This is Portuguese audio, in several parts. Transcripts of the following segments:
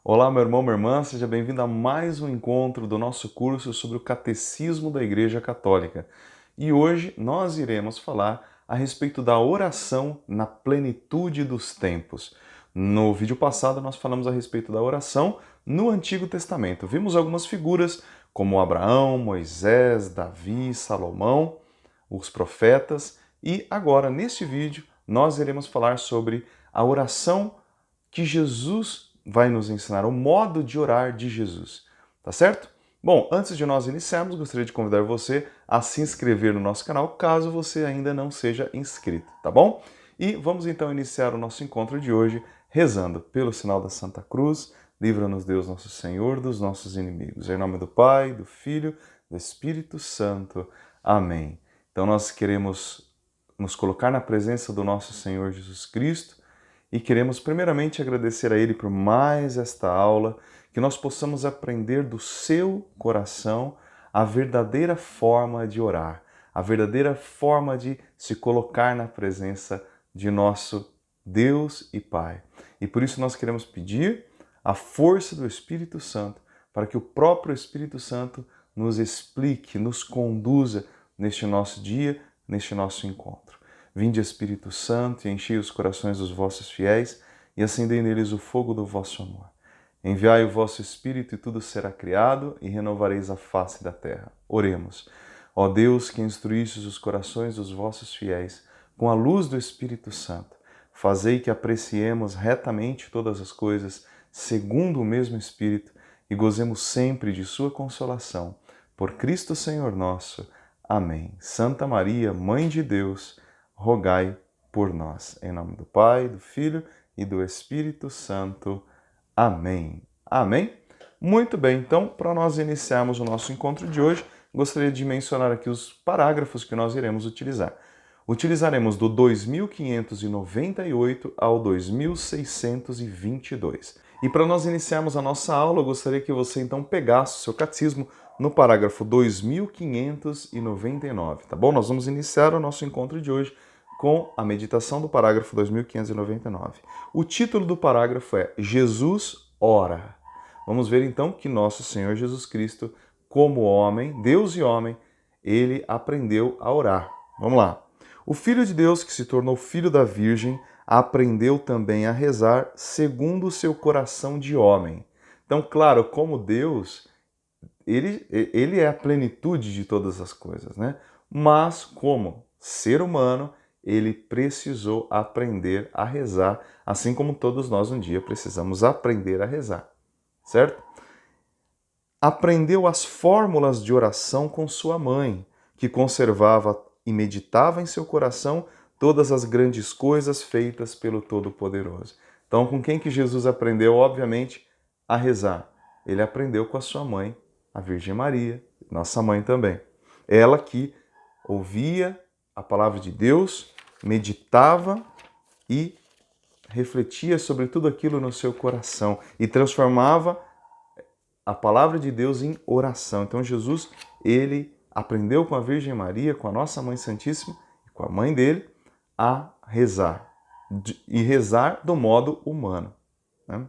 Olá, meu irmão, minha irmã, seja bem-vindo a mais um encontro do nosso curso sobre o Catecismo da Igreja Católica. E hoje nós iremos falar a respeito da oração na plenitude dos tempos. No vídeo passado nós falamos a respeito da oração no Antigo Testamento. Vimos algumas figuras como Abraão, Moisés, Davi, Salomão, os profetas, e agora neste vídeo nós iremos falar sobre a oração que Jesus vai nos ensinar, o modo de orar de Jesus, tá certo? Bom, antes de nós iniciarmos, gostaria de convidar você a se inscrever no nosso canal, caso você ainda não seja inscrito, tá bom? E vamos então iniciar o nosso encontro de hoje rezando pelo sinal da Santa Cruz, livra-nos Deus nosso Senhor dos nossos inimigos. Em nome do Pai, do Filho, do Espírito Santo. Amém. Então nós queremos nos colocar na presença do nosso Senhor Jesus Cristo, e queremos primeiramente agradecer a Ele por mais esta aula, que nós possamos aprender do seu coração a verdadeira forma de orar, a verdadeira forma de se colocar na presença de nosso Deus e Pai. E por isso nós queremos pedir a força do Espírito Santo, para que o próprio Espírito Santo nos explique, nos conduza neste nosso dia, neste nosso encontro. Vinde, Espírito Santo, e enchei os corações dos vossos fiéis, e acendei neles o fogo do vosso amor. Enviai o vosso Espírito, e tudo será criado, e renovareis a face da terra. Oremos. Ó Deus, que instruístes os corações dos vossos fiéis, com a luz do Espírito Santo, fazei que apreciemos retamente todas as coisas, segundo o mesmo Espírito, e gozemos sempre de sua consolação. Por Cristo Senhor nosso. Amém. Santa Maria, Mãe de Deus, rogai por nós. Em nome do Pai, do Filho e do Espírito Santo. Amém. Amém? Muito bem, então, para nós iniciarmos o nosso encontro de hoje, gostaria de mencionar aqui os parágrafos que nós iremos utilizar. Utilizaremos do 2598 ao 2622. E para nós iniciarmos a nossa aula, eu gostaria que você então pegasse o seu catecismo no parágrafo 2599, tá bom? Nós vamos iniciar o nosso encontro de hoje com a meditação do parágrafo 2599. O título do parágrafo é Jesus ora. Vamos ver então que nosso Senhor Jesus Cristo, como homem, Deus e homem, ele aprendeu a orar. Vamos lá. O Filho de Deus, que se tornou filho da Virgem, aprendeu também a rezar segundo o seu coração de homem. Então, claro, como Deus, ele é a plenitude de todas as coisas, né? Mas como ser humano, ele precisou aprender a rezar, assim como todos nós um dia precisamos aprender a rezar, certo? Aprendeu as fórmulas de oração com sua mãe, que conservava e meditava em seu coração todas as grandes coisas feitas pelo Todo-Poderoso. Então, com quem que Jesus aprendeu, obviamente, a rezar? Ele aprendeu com a sua mãe, a Virgem Maria, nossa mãe também. Ela que ouvia a palavra de Deus, meditava e refletia sobre tudo aquilo no seu coração e transformava a palavra de Deus em oração. Então Jesus, ele aprendeu com a Virgem Maria, com a nossa Mãe Santíssima e com a mãe dele a rezar. E rezar do modo humano, né?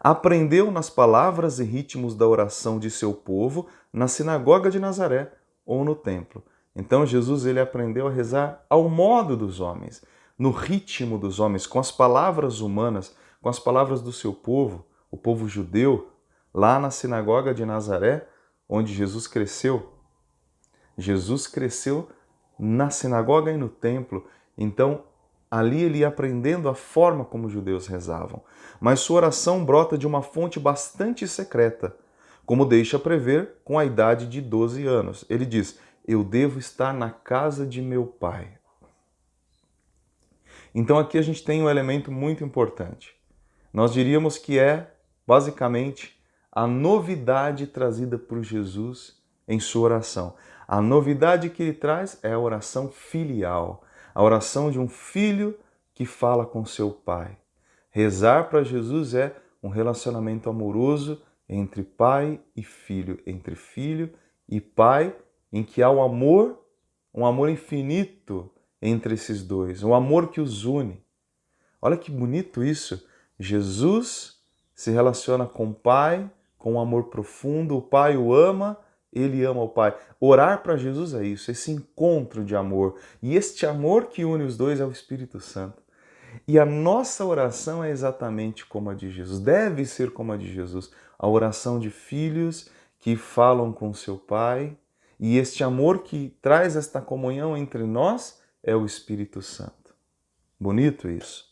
Aprendeu nas palavras e ritmos da oração de seu povo na sinagoga de Nazaré ou no templo. Então Jesus, ele aprendeu a rezar ao modo dos homens, no ritmo dos homens, com as palavras humanas, com as palavras do seu povo, o povo judeu, lá na sinagoga de Nazaré, onde Jesus cresceu. Jesus cresceu na sinagoga e no templo, então ali ele ia aprendendo a forma como os judeus rezavam. Mas sua oração brota de uma fonte bastante secreta, como deixa prever com a idade de 12 anos. Ele diz: eu devo estar na casa de meu pai. Então aqui a gente tem um elemento muito importante. Nós diríamos que é, basicamente, a novidade trazida por Jesus em sua oração. A novidade que ele traz é a oração filial, a oração de um filho que fala com seu pai. Rezar para Jesus é um relacionamento amoroso entre pai e filho, entre filho e pai, em que há um amor infinito entre esses dois, um amor que os une. Olha que bonito isso. Jesus se relaciona com o Pai, com um amor profundo, o Pai o ama, ele ama o Pai. Orar para Jesus é isso, esse encontro de amor. E este amor que une os dois é o Espírito Santo. E a nossa oração é exatamente como a de Jesus, deve ser como a de Jesus. A oração de filhos que falam com seu Pai. E este amor que traz esta comunhão entre nós é o Espírito Santo. Bonito isso.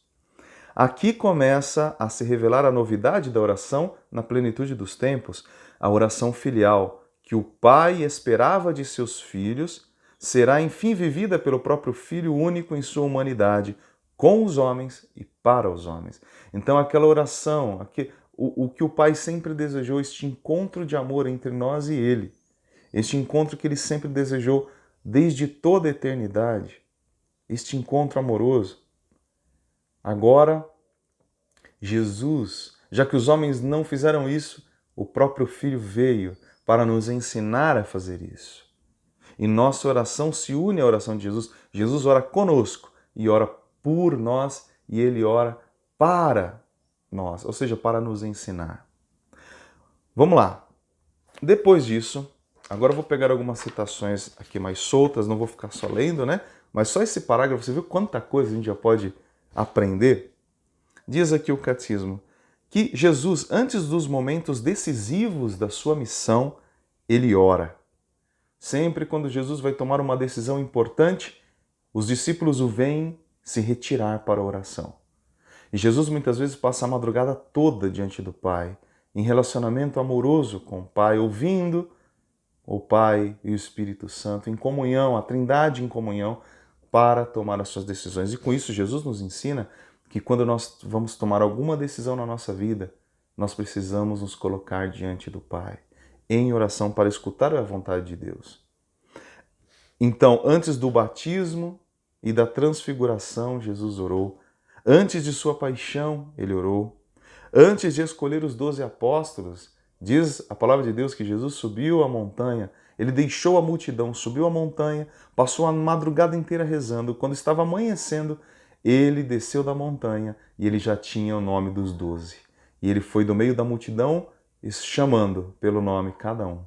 Aqui começa a se revelar a novidade da oração na plenitude dos tempos, a oração filial, que o Pai esperava de seus filhos, será enfim vivida pelo próprio Filho único em sua humanidade, com os homens e para os homens. Então aquela oração, o que o Pai sempre desejou, este encontro de amor entre nós e Ele, este encontro que Ele sempre desejou desde toda a eternidade, este encontro amoroso. Agora, Jesus, já que os homens não fizeram isso, o próprio Filho veio para nos ensinar a fazer isso. E nossa oração se une à oração de Jesus. Jesus ora conosco e ora por nós e Ele ora para nós, ou seja, para nos ensinar. Vamos lá. Depois disso, agora eu vou pegar algumas citações aqui mais soltas, não vou ficar só lendo, né? Mas só esse parágrafo, você viu quanta coisa a gente já pode aprender? Diz aqui o catecismo que Jesus, antes dos momentos decisivos da sua missão, ele ora. Sempre quando Jesus vai tomar uma decisão importante, os discípulos o veem se retirar para a oração. E Jesus muitas vezes passa a madrugada toda diante do Pai, em relacionamento amoroso com o Pai, ouvindo o Pai e o Espírito Santo, em comunhão, a Trindade em comunhão, para tomar as suas decisões. E com isso Jesus nos ensina que quando nós vamos tomar alguma decisão na nossa vida, nós precisamos nos colocar diante do Pai, em oração para escutar a vontade de Deus. Então, antes do batismo e da transfiguração, Jesus orou. Antes de sua paixão, ele orou. Antes de escolher os 12 apóstolos, diz a palavra de Deus que Jesus subiu a montanha, ele deixou a multidão, subiu a montanha, passou a madrugada inteira rezando. Quando estava amanhecendo, ele desceu da montanha e ele já tinha o nome dos 12. E ele foi do meio da multidão chamando pelo nome cada um.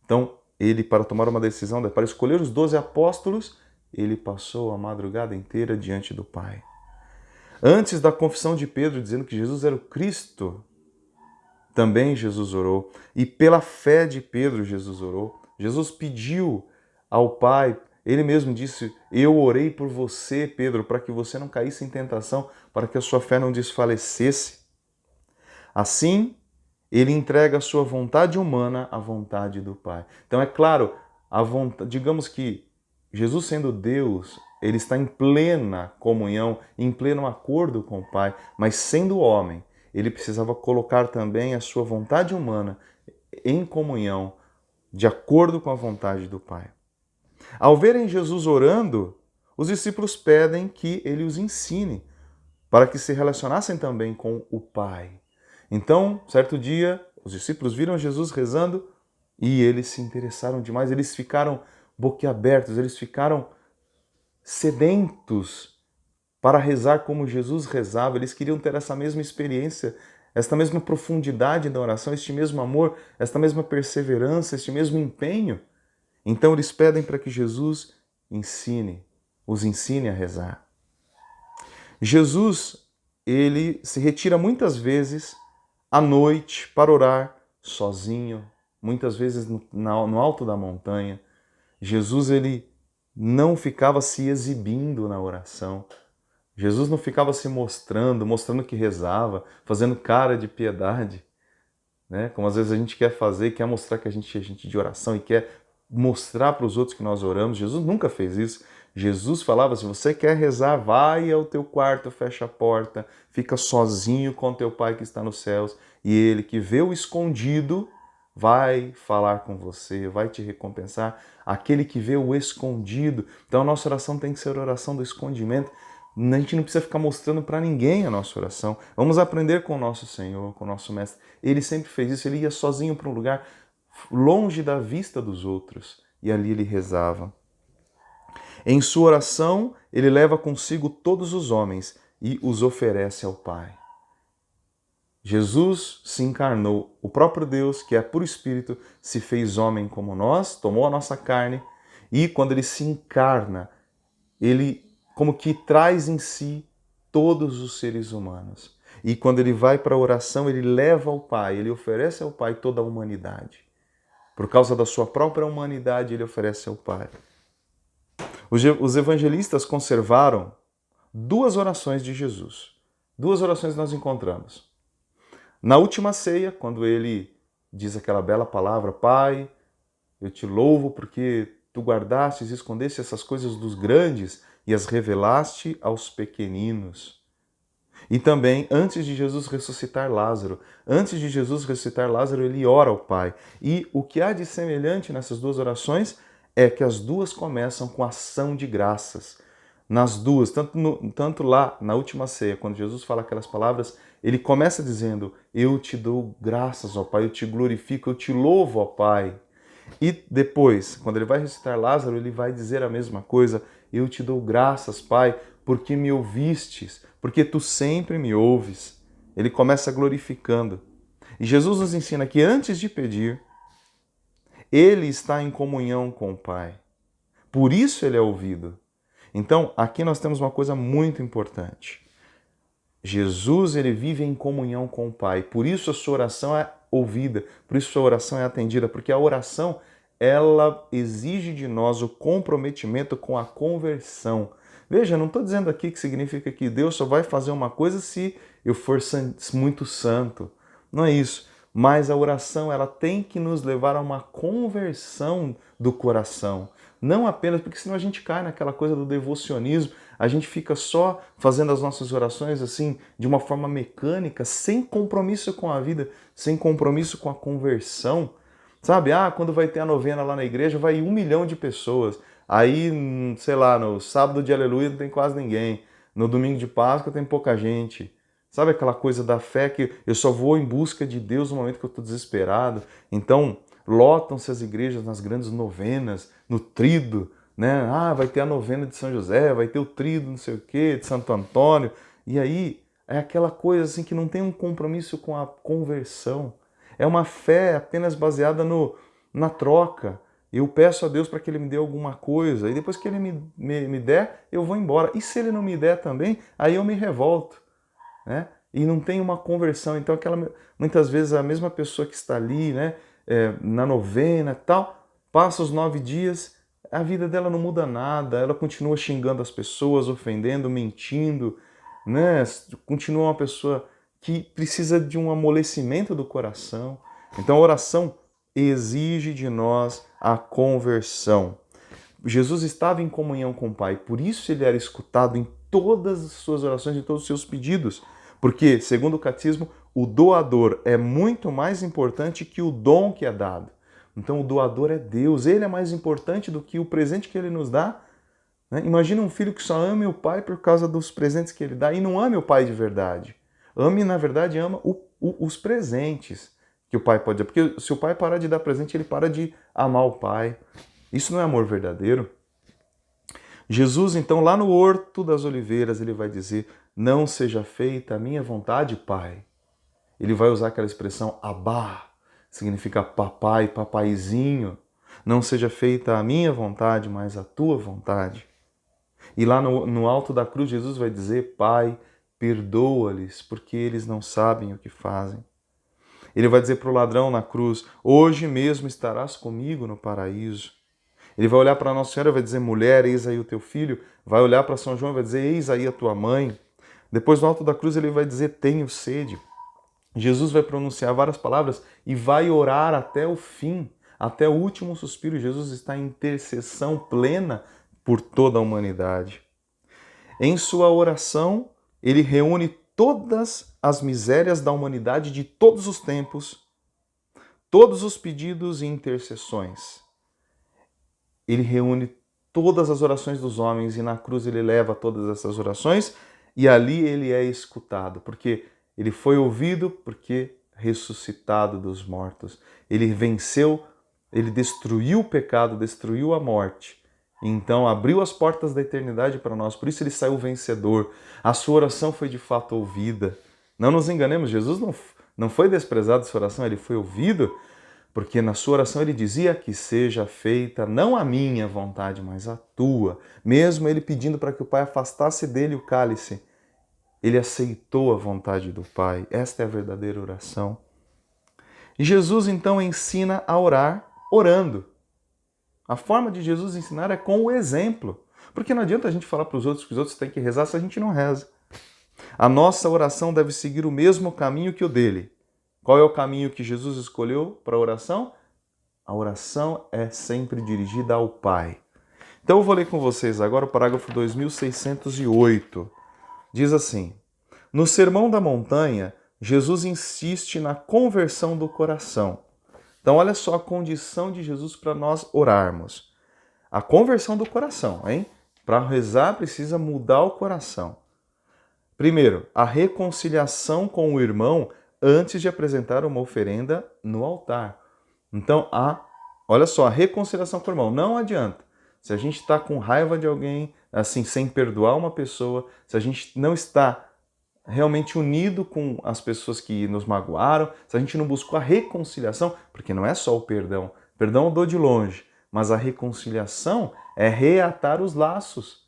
Então, ele, para tomar uma decisão, para escolher os 12 apóstolos, ele passou a madrugada inteira diante do Pai. Antes da confissão de Pedro, dizendo que Jesus era o Cristo, também Jesus orou. E pela fé de Pedro, Jesus orou. Jesus pediu ao Pai, ele mesmo disse, eu orei por você, Pedro, para que você não caísse em tentação, para que a sua fé não desfalecesse. Assim, ele entrega a sua vontade humana à vontade do Pai. Então, é claro, digamos que Jesus sendo Deus, ele está em plena comunhão, em pleno acordo com o Pai, mas sendo homem, ele precisava colocar também a sua vontade humana em comunhão, de acordo com a vontade do Pai. Ao verem Jesus orando, os discípulos pedem que ele os ensine, para que se relacionassem também com o Pai. Então, certo dia, os discípulos viram Jesus rezando e eles se interessaram demais, eles ficaram boquiabertos, eles ficaram sedentos para rezar como Jesus rezava, eles queriam ter essa mesma experiência, esta mesma profundidade da oração, este mesmo amor, esta mesma perseverança, este mesmo empenho. Então eles pedem para que Jesus os ensine a rezar. Jesus, ele se retira muitas vezes à noite para orar sozinho, muitas vezes no alto da montanha. Jesus, ele não ficava se exibindo na oração. Jesus não ficava se mostrando que rezava, fazendo cara de piedade, né? Como às vezes a gente quer fazer, quer mostrar que a gente é gente de oração e quer mostrar para os outros que nós oramos. Jesus nunca fez isso. Jesus falava, se você quer rezar, vai ao teu quarto, fecha a porta, fica sozinho com teu Pai que está nos céus, e Ele que vê o escondido vai falar com você, vai te recompensar. Aquele que vê o escondido. Então a nossa oração tem que ser a oração do escondimento. A gente não precisa ficar mostrando para ninguém a nossa oração. Vamos aprender com o nosso Senhor, com o nosso Mestre. Ele sempre fez isso, ele ia sozinho para um lugar longe da vista dos outros e ali ele rezava. Em sua oração, ele leva consigo todos os homens e os oferece ao Pai. Jesus se encarnou, o próprio Deus, que é puro Espírito, se fez homem como nós, tomou a nossa carne, e quando ele se encarna, ele como que traz em si todos os seres humanos. E quando ele vai para a oração, ele leva ao Pai, ele oferece ao Pai toda a humanidade. Por causa da sua própria humanidade, ele oferece ao Pai. Os evangelistas conservaram duas orações de Jesus. Duas orações nós encontramos. Na última ceia, quando ele diz aquela bela palavra, Pai, eu te louvo porque tu guardastes e escondeste essas coisas dos grandes e as revelaste aos pequeninos. E também, antes de Jesus ressuscitar Lázaro, ele ora ao Pai. E o que há de semelhante nessas duas orações é que as duas começam com ação de graças. Nas duas, tanto lá na última ceia, quando Jesus fala aquelas palavras, ele começa dizendo, eu te dou graças, ó Pai, eu te glorifico, eu te louvo, ó Pai. E depois, quando ele vai ressuscitar Lázaro, ele vai dizer a mesma coisa, eu te dou graças, Pai, porque me ouvistes, porque tu sempre me ouves. Ele começa glorificando. E Jesus nos ensina que antes de pedir, ele está em comunhão com o Pai. Por isso ele é ouvido. Então, aqui nós temos uma coisa muito importante. Jesus, ele vive em comunhão com o Pai. Por isso a sua oração é ouvida, por isso a sua oração é atendida, porque a oração, ela exige de nós o comprometimento com a conversão. Veja, não estou dizendo aqui que significa que Deus só vai fazer uma coisa se eu for muito santo. Não é isso. Mas a oração, ela tem que nos levar a uma conversão do coração. Não apenas, porque senão a gente cai naquela coisa do devocionismo, a gente fica só fazendo as nossas orações assim, de uma forma mecânica, sem compromisso com a vida, sem compromisso com a conversão. Sabe, quando vai ter a novena lá na igreja, vai ir 1 milhão de pessoas. Aí, sei lá, no sábado de aleluia não tem quase ninguém. No domingo de Páscoa tem pouca gente. Sabe aquela coisa da fé que eu só vou em busca de Deus no momento que eu estou desesperado? Então, lotam-se as igrejas nas grandes novenas, no trido, né? Vai ter a novena de São José, vai ter o trido não sei o quê, de Santo Antônio. E aí, é aquela coisa assim que não tem um compromisso com a conversão. É uma fé apenas baseada na troca. Eu peço a Deus para que Ele me dê alguma coisa, e depois que Ele me der, eu vou embora. E se Ele não me der também, aí eu me revolto. Né? E não tem uma conversão. Então, muitas vezes a mesma pessoa que está ali, né, na novena e tal, passa os 9 dias, a vida dela não muda nada, ela continua xingando as pessoas, ofendendo, mentindo, né? Continua uma pessoa que precisa de um amolecimento do coração. Então, a oração exige de nós a conversão. Jesus estava em comunhão com o Pai, por isso ele era escutado em todas as suas orações, em todos os seus pedidos. Porque, segundo o catecismo, o doador é muito mais importante que o dom que é dado. Então o doador é Deus, ele é mais importante do que o presente que ele nos dá. Né? Imagina um filho que só ame o pai por causa dos presentes que ele dá e não ame o pai de verdade. Na verdade, ama os presentes que o pai pode dar. Porque se o pai parar de dar presente, ele para de amar o pai. Isso não é amor verdadeiro. Jesus, então, lá no Horto das Oliveiras, ele vai dizer, não seja feita a minha vontade, Pai. Ele vai usar aquela expressão Abá, significa papai, papaizinho. Não seja feita a minha vontade, mas a tua vontade. E lá no alto da cruz, Jesus vai dizer, Pai, perdoa-lhes, porque eles não sabem o que fazem. Ele vai dizer para o ladrão na cruz, hoje mesmo estarás comigo no paraíso. Ele vai olhar para Nossa Senhora e vai dizer, mulher, eis aí o teu filho. Vai olhar para São João e vai dizer, eis aí a tua mãe. Depois, no alto da cruz, ele vai dizer, tenho sede. Jesus vai pronunciar várias palavras e vai orar até o fim, até o último suspiro. Jesus está em intercessão plena por toda a humanidade. Em sua oração, ele reúne todas as misérias da humanidade de todos os tempos, todos os pedidos e intercessões. Ele reúne todas as orações dos homens e na cruz ele leva todas essas orações e ali ele é escutado, porque ele foi ouvido, porque ressuscitado dos mortos. Ele venceu, ele destruiu o pecado, destruiu a morte. Então abriu as portas da eternidade para nós, por isso ele saiu vencedor. A sua oração foi de fato ouvida. Não nos enganemos, Jesus não foi desprezado em sua oração, ele foi ouvido, porque na sua oração ele dizia que seja feita não a minha vontade, mas a tua. Mesmo ele pedindo para que o Pai afastasse dele o cálice, ele aceitou a vontade do Pai. Esta é a verdadeira oração. E Jesus então ensina a orar orando. A forma de Jesus ensinar é com o exemplo. Porque não adianta a gente falar para os outros que os outros têm que rezar se a gente não reza. A nossa oração deve seguir o mesmo caminho que o dele. Qual é o caminho que Jesus escolheu para a oração? A oração é sempre dirigida ao Pai. Então eu vou ler com vocês agora o parágrafo 2608. Diz assim: no Sermão da Montanha, Jesus insiste na conversão do coração. Então olha só a condição de Jesus para nós orarmos. A conversão do coração, hein? Para rezar precisa mudar o coração. Primeiro, a reconciliação com o irmão antes de apresentar uma oferenda no altar. Então, olha só, a reconciliação com o irmão. Não adianta. Se a gente está com raiva de alguém, assim, sem perdoar uma pessoa, se a gente não está realmente unido com as pessoas que nos magoaram, se a gente não buscou a reconciliação, porque não é só o perdão. Perdão eu dou de longe, mas a reconciliação é reatar os laços,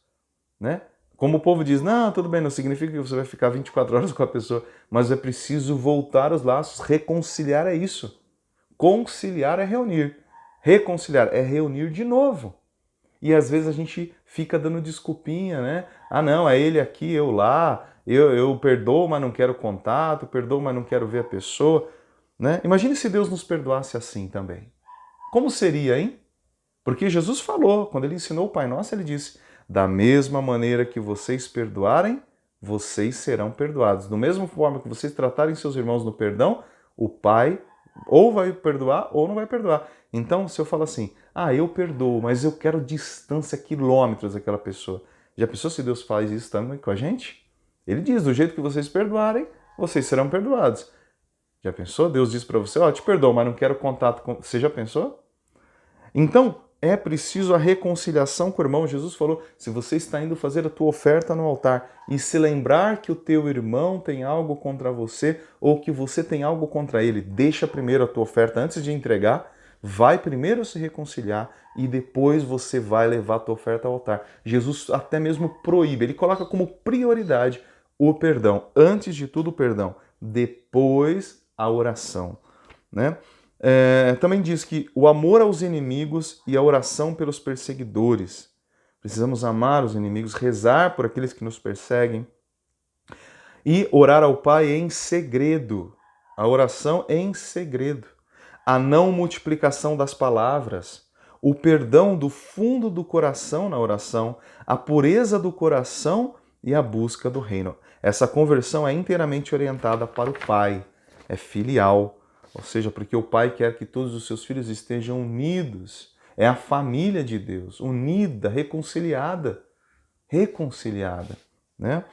né? Como o povo diz, não, tudo bem, não significa que você vai ficar 24 horas com a pessoa, mas é preciso voltar os laços, reconciliar é isso. Conciliar é reunir. Reconciliar é reunir de novo. E às vezes a gente fica dando desculpinha, né? Ah, não, é ele aqui, eu lá, eu perdoo, mas não quero contato, perdoo, mas não quero ver a pessoa, né? Imagine se Deus nos perdoasse assim também. Como seria, hein? Porque Jesus falou, quando ele ensinou o Pai Nosso, ele disse: da mesma maneira que vocês perdoarem, vocês serão perdoados. Da mesma forma que vocês tratarem seus irmãos no perdão, o Pai ou vai perdoar ou não vai perdoar. Então, se eu falo assim, eu perdoo, mas eu quero distância, quilômetros daquela pessoa. Já pensou se Deus faz isso também com a gente? Ele diz, do jeito que vocês perdoarem, vocês serão perdoados. Já pensou? Deus diz para você, te perdoo, mas não quero contato com... Você já pensou? Então, é preciso a reconciliação com o irmão. Jesus falou, se você está indo fazer a tua oferta no altar e se lembrar que o teu irmão tem algo contra você ou que você tem algo contra ele, deixa primeiro a tua oferta antes de entregar, vai primeiro se reconciliar e depois você vai levar a tua oferta ao altar. Jesus até mesmo proíbe, ele coloca como prioridade o perdão. Antes de tudo o perdão, depois a oração, né? Também diz que o amor aos inimigos e a oração pelos perseguidores. Precisamos amar os inimigos, rezar por aqueles que nos perseguem e orar ao Pai em segredo. A oração em segredo. A não multiplicação das palavras, o perdão do fundo do coração na oração, a pureza do coração e a busca do reino. Essa conversão é inteiramente orientada para o Pai, é filial. Ou seja, porque o Pai quer que todos os seus filhos estejam unidos. É a família de Deus, unida, reconciliada. Reconciliada, né?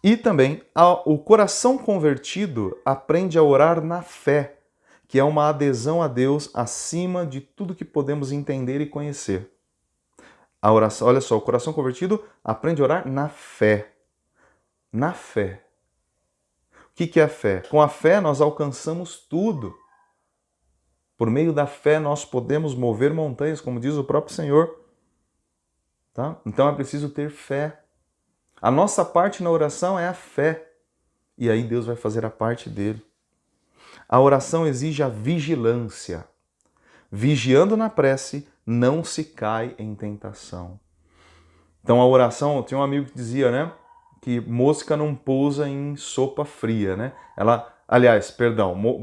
E também o coração convertido aprende a orar na fé, que é uma adesão a Deus acima de tudo que podemos entender e conhecer. A oração, olha só, o coração convertido aprende a orar na fé. Na fé. O que é a fé? Com a fé nós alcançamos tudo. Por meio da fé nós podemos mover montanhas, como diz o próprio Senhor. Tá? Então é preciso ter fé. A nossa parte na oração é a fé. E aí Deus vai fazer a parte dele. A oração exige a vigilância. Vigiando na prece, não se cai em tentação. Então a oração, tinha um amigo que dizia, né? Que mosca não pousa em sopa fria, né?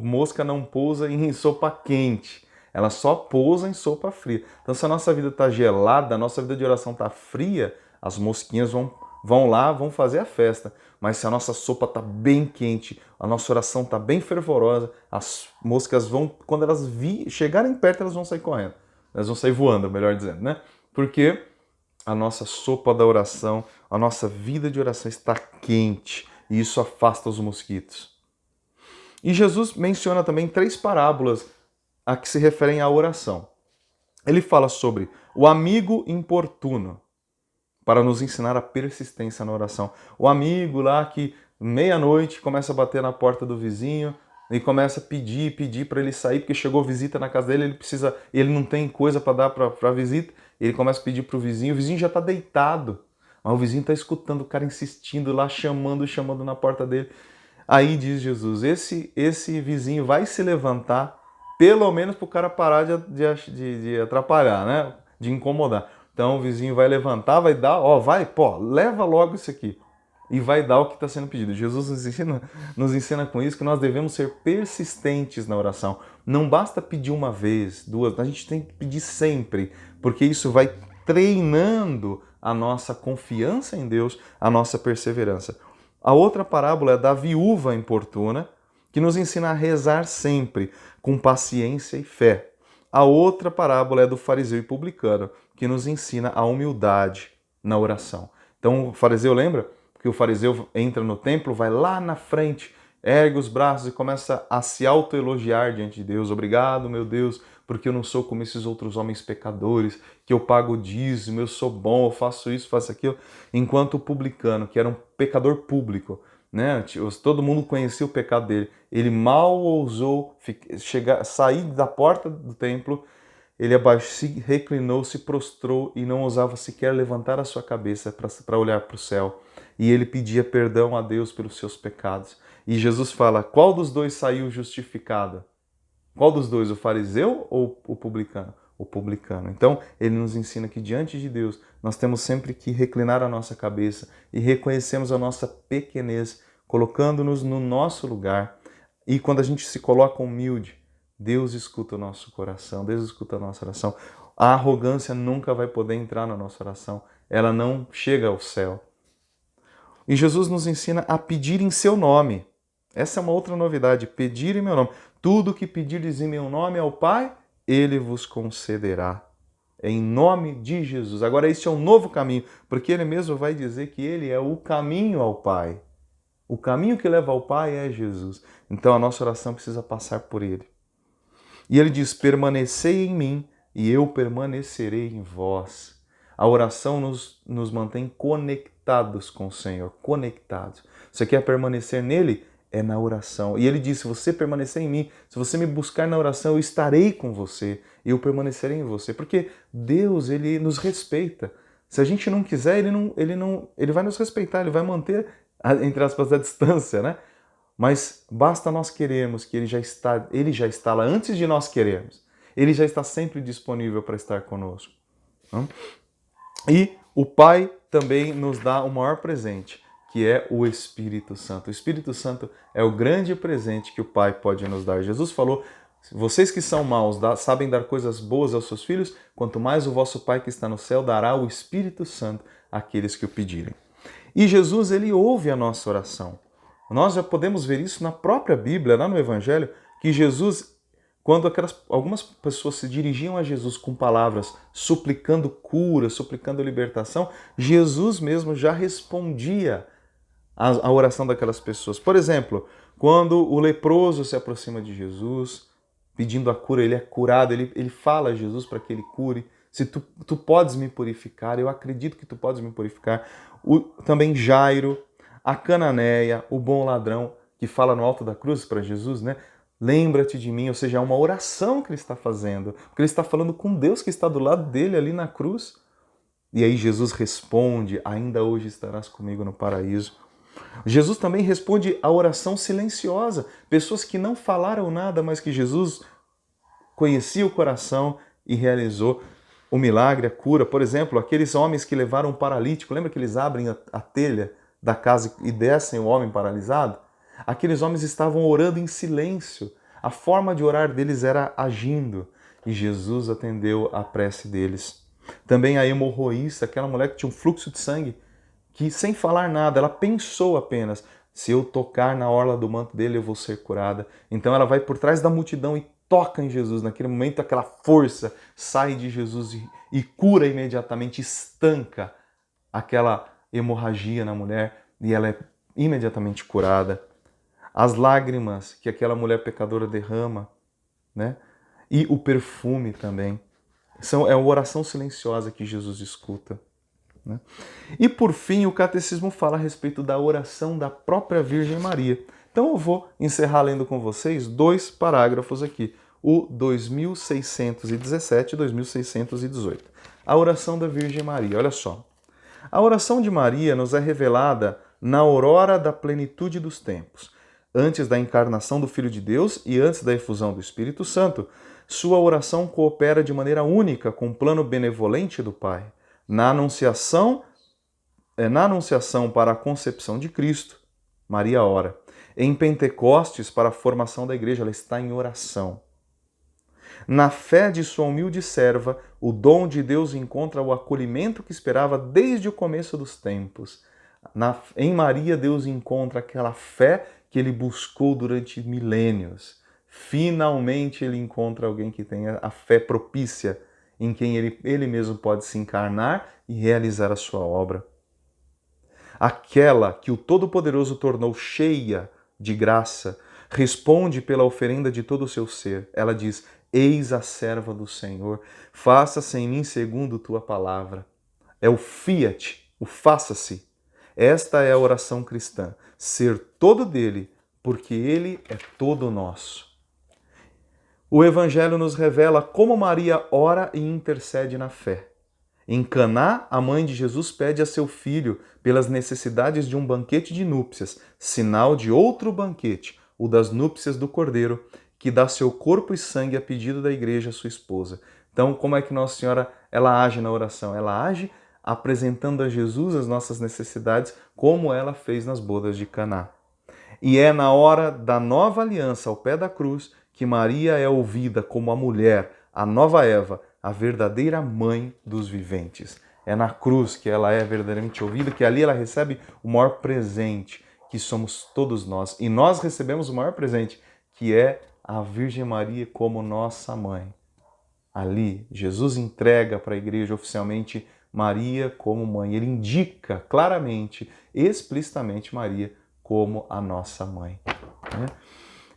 Mosca não pousa em sopa quente. Ela só pousa em sopa fria. Então, se a nossa vida está gelada, a nossa vida de oração está fria, as mosquinhas vão lá, vão fazer a festa. Mas se a nossa sopa está bem quente, a nossa oração está bem fervorosa, as moscas vão, quando elas chegarem perto, elas vão sair correndo. Elas vão sair voando, melhor dizendo, né? Porque a nossa sopa da oração, a nossa vida de oração está quente e isso afasta os mosquitos. E Jesus menciona também 3 parábolas a que se referem à oração. Ele fala sobre o amigo importuno, para nos ensinar a persistência na oração. O amigo lá que meia-noite, começa a bater na porta do vizinho e começa a pedir para ele sair, porque chegou visita na casa dele, ele não tem coisa para dar para a visita, ele começa a pedir para o vizinho já está deitado, mas o vizinho está escutando o cara insistindo lá, chamando na porta dele. Aí diz Jesus, esse vizinho vai se levantar, pelo menos para o cara parar de atrapalhar, né? De incomodar. Então o vizinho vai levantar, vai dar, leva logo isso aqui. E vai dar o que está sendo pedido. Jesus nos ensina com isso que nós devemos ser persistentes na oração. Não basta pedir uma vez, duas, a gente tem que pedir sempre, porque isso vai treinando a nossa confiança em Deus, a nossa perseverança. A outra parábola é da viúva importuna, que nos ensina a rezar sempre, com paciência e fé. A outra parábola é do fariseu e publicano, que nos ensina a humildade na oração. Então, o fariseu lembra? Porque o fariseu entra no templo, vai lá na frente, ergue os braços e começa a se autoelogiar diante de Deus. Obrigado, meu Deus, porque eu não sou como esses outros homens pecadores, que eu pago o dízimo, eu sou bom, eu faço isso, faço aquilo. Enquanto o publicano, que era um pecador público, né? Todo mundo conhecia o pecado dele. Ele mal ousou sair da porta do templo, ele se reclinou, se prostrou e não ousava sequer levantar a sua cabeça para olhar para o céu. E ele pedia perdão a Deus pelos seus pecados. E Jesus fala, qual dos dois saiu justificado? Qual dos dois, o fariseu ou o publicano? O publicano. Então, ele nos ensina que diante de Deus, nós temos sempre que reclinar a nossa cabeça e reconhecemos a nossa pequenez, colocando-nos no nosso lugar. E quando a gente se coloca humilde, Deus escuta o nosso coração, Deus escuta a nossa oração. A arrogância nunca vai poder entrar na nossa oração, ela não chega ao céu. E Jesus nos ensina a pedir em seu nome. Essa é uma outra novidade, pedir em meu nome. Tudo que pedirdes em meu nome ao Pai, Ele vos concederá. É em nome de Jesus. Agora, este é um novo caminho, porque Ele mesmo vai dizer que Ele é o caminho ao Pai. O caminho que leva ao Pai é Jesus. Então, a nossa oração precisa passar por Ele. E Ele diz, permanecei em mim e eu permanecerei em vós. A oração nos mantém conectados com o Senhor, conectados. Você quer permanecer nele? É na oração. E ele diz, se você permanecer em mim, se você me buscar na oração, eu estarei com você e eu permanecerei em você. Porque Deus, ele nos respeita. Se a gente não quiser, ele vai nos respeitar, ele vai manter, entre aspas, a distância, né? Mas basta nós querermos que ele já está lá antes de nós querermos. Ele já está sempre disponível para estar conosco. E o Pai também nos dá o maior presente, que é o Espírito Santo. O Espírito Santo é o grande presente que o Pai pode nos dar. Jesus falou, vocês que são maus sabem dar coisas boas aos seus filhos, quanto mais o vosso Pai que está no céu dará o Espírito Santo àqueles que o pedirem. E Jesus, ele ouve a nossa oração. Nós já podemos ver isso na própria Bíblia, lá no Evangelho, que Jesus, quando algumas pessoas se dirigiam a Jesus com palavras suplicando cura, suplicando libertação, Jesus mesmo já respondia à oração daquelas pessoas. Por exemplo, quando o leproso se aproxima de Jesus, pedindo a cura, ele é curado, ele fala a Jesus para que ele cure. Se tu podes me purificar, eu acredito que tu podes me purificar. Também Jairo, a Cananeia, o bom ladrão, que fala no alto da cruz para Jesus, né? Lembra-te de mim, ou seja, é uma oração que ele está fazendo, porque ele está falando com Deus que está do lado dele ali na cruz. E aí Jesus responde, ainda hoje estarás comigo no paraíso. Jesus também responde a oração silenciosa, pessoas que não falaram nada, mas que Jesus conhecia o coração e realizou o milagre, a cura. Por exemplo, aqueles homens que levaram um paralítico, lembra que eles abrem a telha da casa e descem o homem paralisado? Aqueles homens estavam orando em silêncio. A forma de orar deles era agindo. E Jesus atendeu a prece deles. Também a hemorroísta, aquela mulher que tinha um fluxo de sangue, que sem falar nada, ela pensou apenas, se eu tocar na orla do manto dele, eu vou ser curada. Então ela vai por trás da multidão e toca em Jesus. Naquele momento, aquela força sai de Jesus e cura imediatamente, estanca aquela hemorragia na mulher e ela é imediatamente curada. As lágrimas que aquela mulher pecadora derrama, né? E o perfume também. É uma oração silenciosa que Jesus escuta. né? E por fim, o catecismo fala a respeito da oração da própria Virgem Maria. Então eu vou encerrar lendo com vocês 2 parágrafos aqui, o 2617 e 2618. A oração da Virgem Maria, olha só. A oração de Maria nos é revelada na aurora da plenitude dos tempos, antes da encarnação do Filho de Deus e antes da efusão do Espírito Santo. Sua oração coopera de maneira única com o plano benevolente do Pai. Na anunciação para a concepção de Cristo, Maria ora. Em Pentecostes, para a formação da igreja, ela está em oração. Na fé de sua humilde serva, o dom de Deus encontra o acolhimento que esperava desde o começo dos tempos. Em Maria, Deus encontra aquela fé que ele buscou durante milênios. Finalmente ele encontra alguém que tenha a fé propícia, em quem ele mesmo pode se encarnar e realizar a sua obra. Aquela que o Todo-Poderoso tornou cheia de graça, responde pela oferenda de todo o seu ser. Ela diz: eis a serva do Senhor, faça-se em mim segundo tua palavra. É o fiat, o faça-se. Esta é a oração cristã, ser todo dele, porque ele é todo nosso. O Evangelho nos revela como Maria ora e intercede na fé. Em Caná, a mãe de Jesus pede a seu filho pelas necessidades de um banquete de núpcias, sinal de outro banquete, o das núpcias do Cordeiro, que dá seu corpo e sangue a pedido da igreja à sua esposa. Então, como é que Nossa Senhora ela age na oração? Ela age apresentando a Jesus as nossas necessidades, como ela fez nas bodas de Caná. E é na hora da nova aliança, ao pé da cruz, que Maria é ouvida como a mulher, a nova Eva, a verdadeira mãe dos viventes. É na cruz que ela é verdadeiramente ouvida, que ali ela recebe o maior presente, que somos todos nós. E nós recebemos o maior presente, que é a Virgem Maria como nossa mãe. Ali, Jesus entrega para a igreja oficialmente Maria como mãe. Ele indica claramente, explicitamente Maria como a nossa mãe. Né?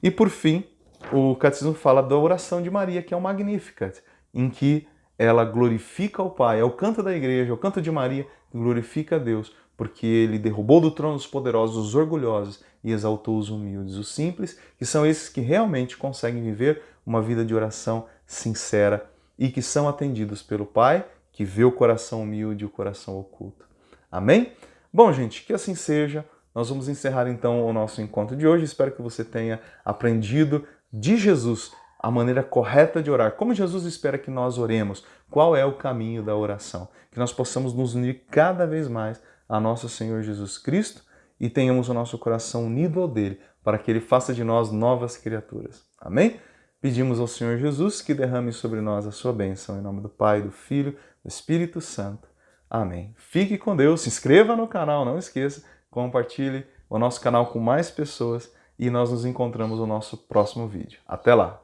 E por fim, o catecismo fala da oração de Maria, que é o Magnificat, em que ela glorifica o Pai. É o canto da igreja, é o canto de Maria que glorifica a Deus, porque ele derrubou do trono os poderosos, os orgulhosos, e exaltou os humildes, os simples, que são esses que realmente conseguem viver uma vida de oração sincera e que são atendidos pelo Pai, que vê o coração humilde e o coração oculto. Amém? Bom, gente, que assim seja. Nós vamos encerrar então o nosso encontro de hoje. Espero que você tenha aprendido de Jesus a maneira correta de orar. Como Jesus espera que nós oremos? Qual é o caminho da oração? Que nós possamos nos unir cada vez mais a nosso Senhor Jesus Cristo e tenhamos o nosso coração unido ao dele, para que ele faça de nós novas criaturas. Amém? Pedimos ao Senhor Jesus que derrame sobre nós a sua bênção. Em nome do Pai, do Filho, do Espírito Santo. Amém. Fique com Deus, se inscreva no canal, não esqueça, compartilhe o nosso canal com mais pessoas e nós nos encontramos no nosso próximo vídeo. Até lá!